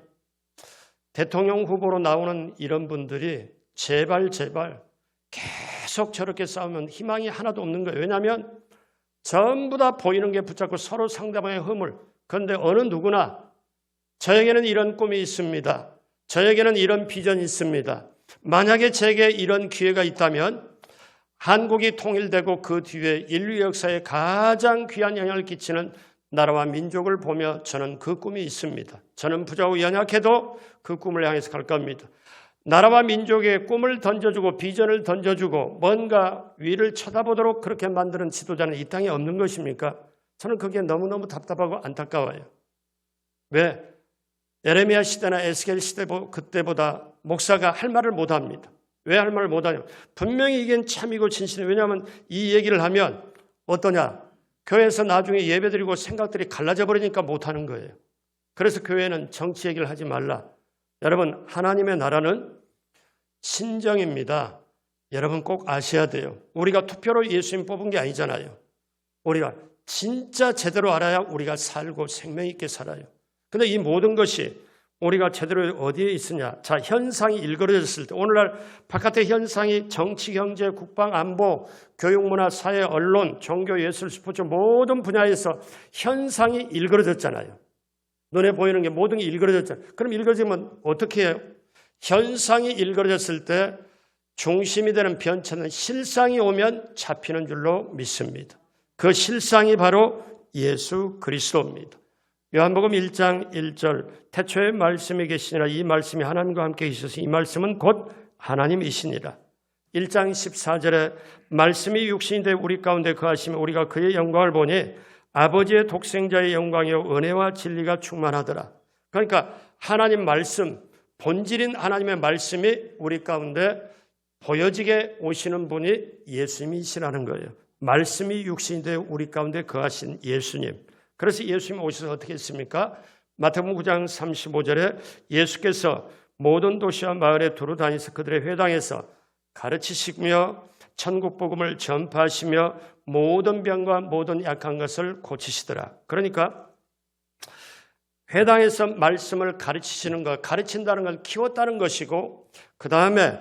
대통령 후보로 나오는 이런 분들이 제발 계속 저렇게 싸우면 희망이 하나도 없는 거예요. 왜냐하면 전부 다 보이는 게 붙잡고 서로 상대방의 허물. 그런데 어느 누구나 저에게는 이런 꿈이 있습니다. 저에게는 이런 비전이 있습니다. 만약에 제게 이런 기회가 있다면 한국이 통일되고 그 뒤에 인류 역사에 가장 귀한 영향을 끼치는 나라와 민족을 보며 저는 그 꿈이 있습니다. 저는 부자고 연약해도 그 꿈을 향해서 갈 겁니다. 나라와 민족의 꿈을 던져주고 비전을 던져주고 뭔가 위를 쳐다보도록 그렇게 만드는 지도자는 이 땅에 없는 것입니까? 저는 그게 너무너무 답답하고 안타까워요. 왜? 예레미야 시대나 에스겔 시대 그때보다 목사가 할 말을 못합니다. 왜 할 말을 못하냐? 분명히 이게 참이고 진실이에요. 왜냐하면 이 얘기를 하면 어떠냐? 교회에서 나중에 예배드리고 생각들이 갈라져 버리니까 못하는 거예요. 그래서 교회는 정치 얘기를 하지 말라. 여러분, 하나님의 나라는 신정입니다. 여러분 꼭 아셔야 돼요. 우리가 투표로 예수님 뽑은 게 아니잖아요. 우리가 진짜 제대로 알아야 우리가 살고 생명 있게 살아요. 근데 이 모든 것이 우리가 제대로 어디에 있으냐? 자, 현상이 일그러졌을 때, 오늘날 바깥의 현상이 정치, 경제, 국방, 안보, 교육, 문화, 사회, 언론, 종교, 예술, 스포츠 모든 분야에서 현상이 일그러졌잖아요. 눈에 보이는 게 모든 게 일그러졌잖아요. 그럼 일그러지면 어떻게 해요? 현상이 일그러졌을 때 중심이 되는 변천은 실상이 오면 잡히는 줄로 믿습니다. 그 실상이 바로 예수 그리스도입니다. 요한복음 1장 1절 태초에 말씀이 계시니라 이 말씀이 하나님과 함께 계셔서 이 말씀은 곧 하나님이시니라. 1장 14절에 말씀이 육신이 되어 우리 가운데 거하시며 우리가 그의 영광을 보니 아버지의 독생자의 영광이요 은혜와 진리가 충만하더라. 그러니까 하나님 말씀, 본질인 하나님의 말씀이 우리 가운데 보여지게 오시는 분이 예수님이시라는 거예요. 말씀이 육신이 되어 우리 가운데 거하신 예수님. 그래서 예수님 오셔서 어떻게 했습니까? 마태복음 9장 35절에 예수께서 모든 도시와 마을에 두루 다니서 그들의 회당에서 가르치시며 천국 복음을 전파하시며 모든 병과 모든 약한 것을 고치시더라. 그러니까 회당에서 말씀을 가르치시는 것, 가르친다는 건 키웠다는 것이고 그 다음에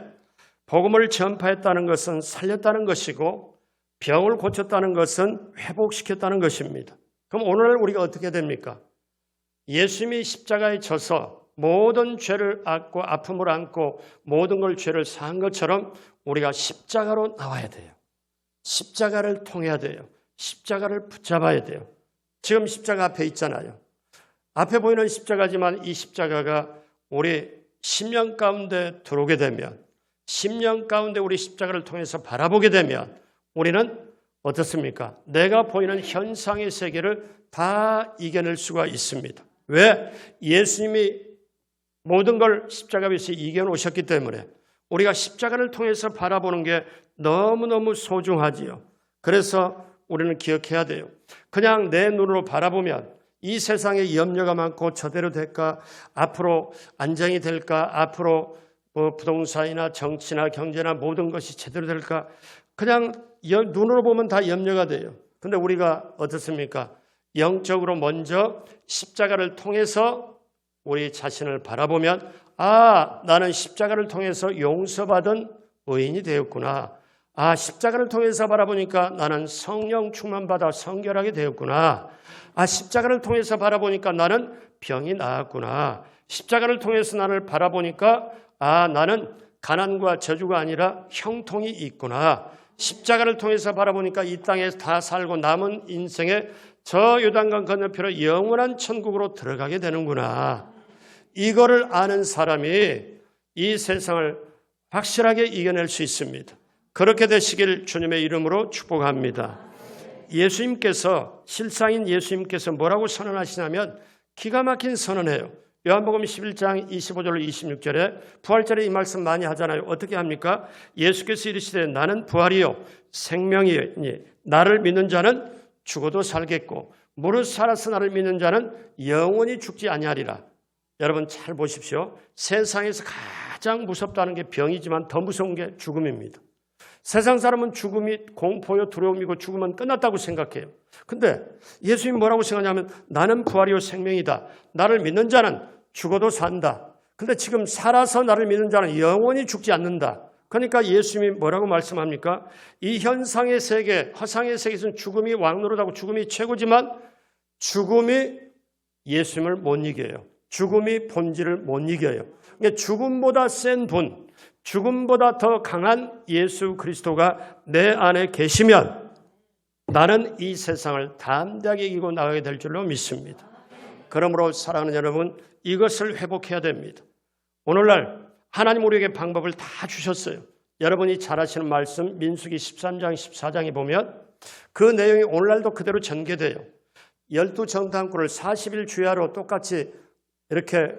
복음을 전파했다는 것은 살렸다는 것이고 병을 고쳤다는 것은 회복시켰다는 것입니다. 그럼 오늘 우리가 어떻게 됩니까? 예수님이 십자가에 져서 모든 죄를 안고 아픔을 안고 모든 걸 죄를 사한 것처럼 우리가 십자가로 나와야 돼요. 십자가를 통해야 돼요. 십자가를 붙잡아야 돼요. 지금 십자가 앞에 있잖아요. 앞에 보이는 십자가지만 이 십자가가 우리 심령 가운데 들어오게 되면 심령 가운데 우리 십자가를 통해서 바라보게 되면 우리는 어떻습니까? 내가 보이는 현상의 세계를 다 이겨낼 수가 있습니다. 왜? 예수님이 모든 걸 십자가 위에서 이겨놓으셨기 때문에 우리가 십자가를 통해서 바라보는 게 너무너무 소중하지요. 그래서 우리는 기억해야 돼요. 그냥 내 눈으로 바라보면 이 세상에 염려가 많고 저대로 될까? 앞으로 안정이 될까? 앞으로 부동산이나 정치나 경제나 모든 것이 제대로 될까? 그냥 눈으로 보면 다 염려가 돼요. 근데 우리가 어떻습니까? 영적으로 먼저 십자가를 통해서 우리 자신을 바라보면 나는 십자가를 통해서 용서받은 의인이 되었구나. 십자가를 통해서 바라보니까 나는 성령 충만받아 성결하게 되었구나. 십자가를 통해서 바라보니까 나는 병이 나았구나. 십자가를 통해서 나를 바라보니까 나는 가난과 저주가 아니라 형통이 있구나. 십자가를 통해서 바라보니까 이 땅에서 다 살고 남은 인생에 저 요단강 건너편으로 영원한 천국으로 들어가게 되는구나. 이거를 아는 사람이 이 세상을 확실하게 이겨낼 수 있습니다. 그렇게 되시길 주님의 이름으로 축복합니다. 예수님께서 실상인 예수님께서 뭐라고 선언하시냐면 기가 막힌 선언해요. 요한복음 11장 25절 26절에 부활절에 이 말씀 많이 하잖아요. 어떻게 합니까? 예수께서 이르시되 나는 부활이요 생명이니 나를 믿는 자는 죽어도 살겠고 무릇 살아서 나를 믿는 자는 영원히 죽지 아니하리라. 여러분 잘 보십시오. 세상에서 가장 무섭다는 게 병이지만 더 무서운 게 죽음입니다. 세상 사람은 죽음이 공포요 두려움이고 죽으면 끝났다고 생각해요. 근데 예수님이 뭐라고 생각하냐면 나는 부활이요 생명이다. 나를 믿는 자는 죽어도 산다. 근데 지금 살아서 나를 믿는 자는 영원히 죽지 않는다. 그러니까 예수님이 뭐라고 말씀합니까? 이 현상의 세계, 허상의 세계에서는 죽음이 왕노릇하고 죽음이 최고지만 죽음이 예수님을 못 이겨요. 죽음이 본질을 못 이겨요. 그러니까 죽음보다 센 분, 죽음보다 더 강한 예수 그리스도가 내 안에 계시면 나는 이 세상을 담대하게 이기고 나가게 될 줄로 믿습니다. 그러므로 사랑하는 여러분, 이것을 회복해야 됩니다. 오늘날 하나님 우리에게 방법을 다 주셨어요. 여러분이 잘 아시는 말씀 민수기 13장 14장에 보면 그 내용이 오늘날도 그대로 전개돼요. 12정탐꾼을 40일 주야로 똑같이 이렇게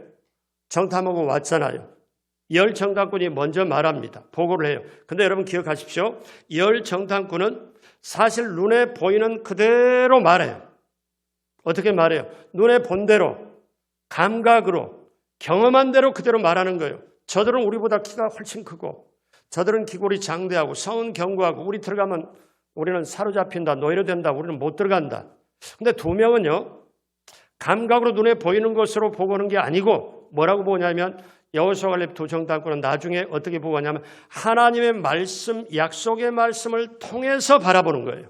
정탐하고 왔잖아요. 10정탐꾼이 먼저 말합니다. 보고를 해요. 근데 여러분 기억하십시오. 10정탐꾼은 사실 눈에 보이는 그대로 말해요. 어떻게 말해요? 눈에 본 대로, 감각으로, 경험한 대로 그대로 말하는 거예요. 저들은 우리보다 키가 훨씬 크고 저들은 기골이 장대하고 성은 견고하고 우리 들어가면 우리는 사로잡힌다, 노예로된다, 우리는 못 들어간다. 근데 두 명은요, 감각으로 눈에 보이는 것으로 보고는 게 아니고 뭐라고 보냐면 여호수아 갈렙 두 정탐꾼은 나중에 어떻게 보고 하냐면 하나님의 말씀, 약속의 말씀을 통해서 바라보는 거예요.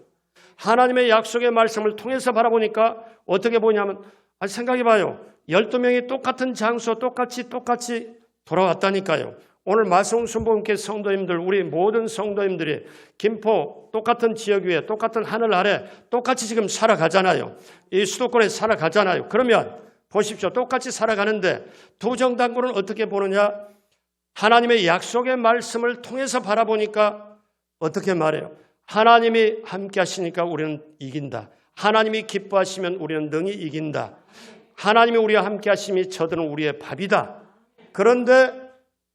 하나님의 약속의 말씀을 통해서 바라보니까 어떻게 보냐면 생각해봐요. 12명이 똑같은 장소 똑같이 돌아왔다니까요. 오늘 마성순복음교회 성도님들, 우리 모든 성도님들이 김포 똑같은 지역 위에 똑같은 하늘 아래 똑같이 지금 살아가잖아요. 이 수도권에 살아가잖아요. 그러면 보십시오. 똑같이 살아가는데 두 정탐꾼은 어떻게 보느냐? 하나님의 약속의 말씀을 통해서 바라보니까 어떻게 말해요? 하나님이 함께 하시니까 우리는 이긴다. 하나님이 기뻐하시면 우리는 능히 이긴다. 하나님이 우리와 함께 하심이 저들은 우리의 밥이다. 그런데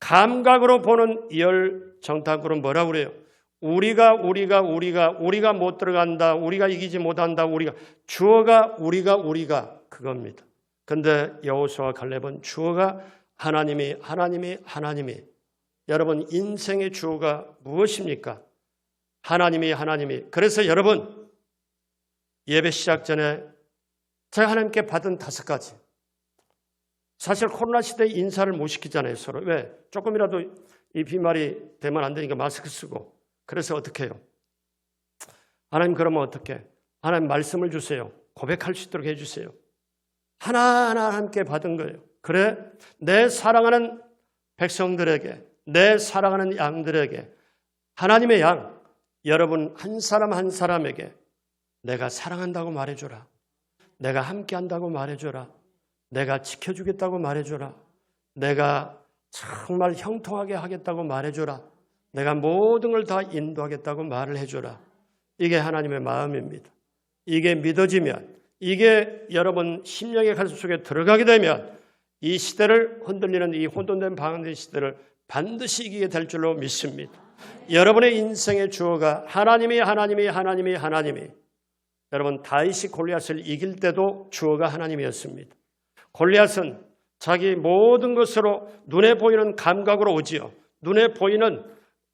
감각으로 보는 열 정탐꾼은 뭐라고 그래요? 우리가 못 들어간다. 우리가 이기지 못한다. 주어가 우리가 그겁니다. 근데 여호수아 갈렙은 주어가 하나님이. 여러분 인생의 주어가 무엇입니까? 하나님이. 그래서 여러분 예배 시작 전에 제가 하나님께 받은 5가지. 사실 코로나 시대에 인사를 못 시키잖아요, 서로. 왜? 조금이라도 이 비말이 되면 안 되니까 마스크 쓰고. 그래서 어떻게 해요? 하나님 그러면 어떻게? 하나님 말씀을 주세요. 고백할 수 있도록 해주세요. 하나하나 함께 받은 거예요. 그래? 내 사랑하는 백성들에게, 내 사랑하는 양들에게, 하나님의 양, 여러분 한 사람 한 사람에게 내가 사랑한다고 말해줘라. 내가 함께한다고 말해줘라. 내가 지켜주겠다고 말해줘라. 내가 정말 형통하게 하겠다고 말해줘라. 내가 모든 걸 다 인도하겠다고 말을 해줘라. 이게 하나님의 마음입니다. 이게 믿어지면, 이게 여러분 심령의 가슴 속에 들어가게 되면 이 시대를 흔들리는 이 혼돈된 방황된 시대를 반드시 이기게 될 줄로 믿습니다. 여러분의 인생의 주어가 하나님이. 여러분 다윗이 골리앗을 이길 때도 주어가 하나님이었습니다. 골리앗은 자기 모든 것으로 눈에 보이는 감각으로 오지요. 눈에 보이는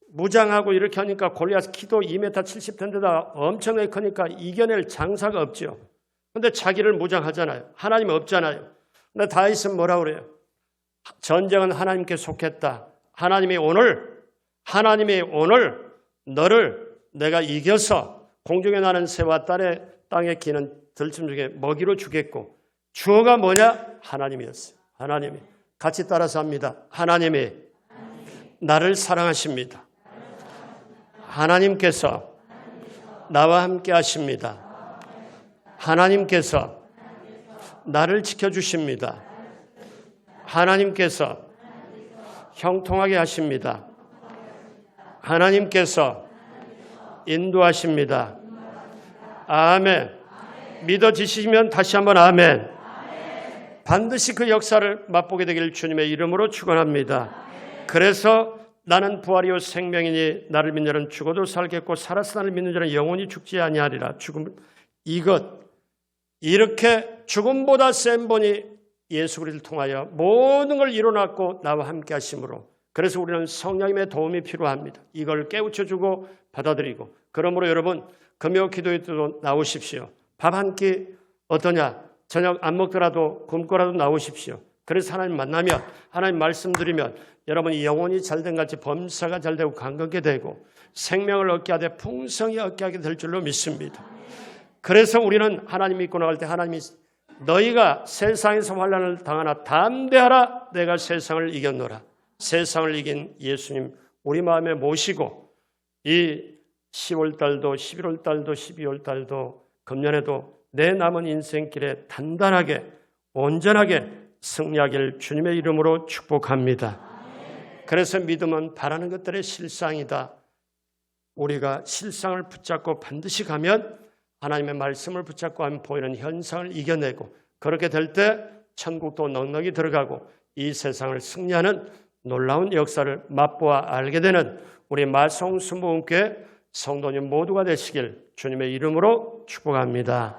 무장하고 이렇게 하니까 골리앗 키도 2m 70텐데다 엄청나게 크니까 이겨낼 장사가 없죠. 그런데 자기를 무장하잖아요. 하나님이 없잖아요. 근데 다윗은 뭐라고 그래요? 전쟁은 하나님께 속했다. 하나님이 오늘 너를 내가 이겨서 공중에 나는 새와 땅에 기는 들짐 중에 먹이로 주겠고 주어가 뭐냐? 하나님이었어요. 하나님이. 같이 따라서 합니다. 하나님이 나를 사랑하십니다. 하나님께서 나와 함께 하십니다. 하나님께서 나를 지켜주십니다. 하나님께서 형통하게 하십니다. 하나님께서 인도하십니다. 아멘. 믿어지시면 다시 한번 아멘. 반드시 그 역사를 맛보게 되기를 주님의 이름으로 축원합니다. 그래서 나는 부활이요 생명이니 나를 믿는 자는 죽어도 살겠고 살아서 나를 믿는 자는 영원히 죽지 아니하리라. 죽음 이렇게 죽음보다 센 분이 예수 그리스도를 통하여 모든 걸 이뤄놨고 나와 함께 하심으로 그래서 우리는 성령님의 도움이 필요합니다. 이걸 깨우쳐주고 받아들이고 그러므로 여러분 금요 기도에 또 나오십시오. 밥 한 끼 어떠냐? 저녁 안 먹더라도 굶고라도 나오십시오. 그래서 하나님 만나면, 하나님 말씀드리면 여러분이 영혼이 잘된 같이 범사가 잘되고 강건하게 되고 생명을 얻게 하되 풍성히 얻게 하게 될 줄로 믿습니다. 그래서 우리는 하나님 믿고 나갈 때 하나님이 너희가 세상에서 환난을 당하나 담대하라, 내가 세상을 이겼노라. 세상을 이긴 예수님 우리 마음에 모시고 이 10월달도 11월달도 12월달도 금년에도 내 남은 인생길에 단단하게 온전하게 승리하기를 주님의 이름으로 축복합니다. 그래서 믿음은 바라는 것들의 실상이다. 우리가 실상을 붙잡고 반드시 가면 하나님의 말씀을 붙잡고 하면 보이는 현상을 이겨내고 그렇게 될 때 천국도 넉넉히 들어가고 이 세상을 승리하는 놀라운 역사를 맛보아 알게 되는 우리 마성수모교회 성도님 모두가 되시길 주님의 이름으로 축복합니다.